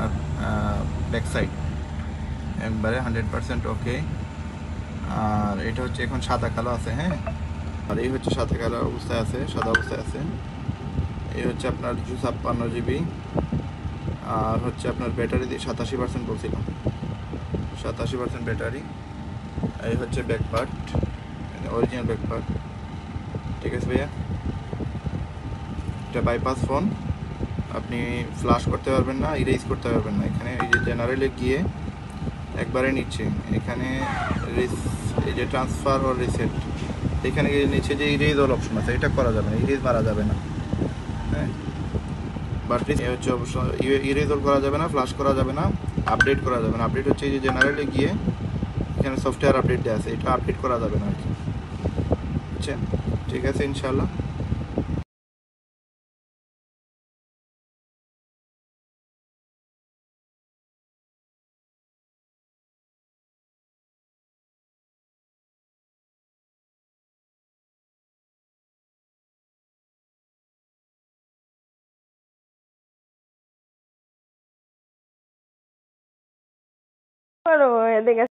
আপনার back side একবারে 100% ওকে। আর এটা হচ্ছে এখন সাদা কালো আছে, হ্যাঁ। আর এই হচ্ছে সাদা কালো অবস্থায় আছে, সাদা অবস্থায় আছে। এই হচ্ছে আপনার 256 GB। আর হচ্ছে আপনার ব্যাটারি দিয়ে 87% বলছিলাম, 87% ব্যাটারি। এই হচ্ছে back part, original back part. ঠিক আছে ভাইয়া, এটা বাইপাস ফোন। আপনি ফ্লাশ করতে পারবেন না, ইরেজ করতে পারবেন না। এখানে এই যে জেনারেলে গিয়ে একবারে নিচ্ছে, এখানে এই যে ট্রান্সফার ও রিসেট, এখানে গিয়ে নিচে যে ইরেজ অল অপশন আছে, এটা করা যাবে না, ইরেজ মারা যাবে না, হ্যাঁ। বাট এ হচ্ছে অবশ্য ইরেজ অল করা যাবে না, ফ্লাশ করা যাবে না, আপডেট করা যাবে না। আপডেট হচ্ছে এই যে জেনারেলে গিয়ে এখানে সফটওয়্যার আপডেট দেওয়া আছে, এটা আপডেট করা যাবে না আর কি, বুঝছেন? ঠিক আছে ইনশাল্লাহ। করো এদিকে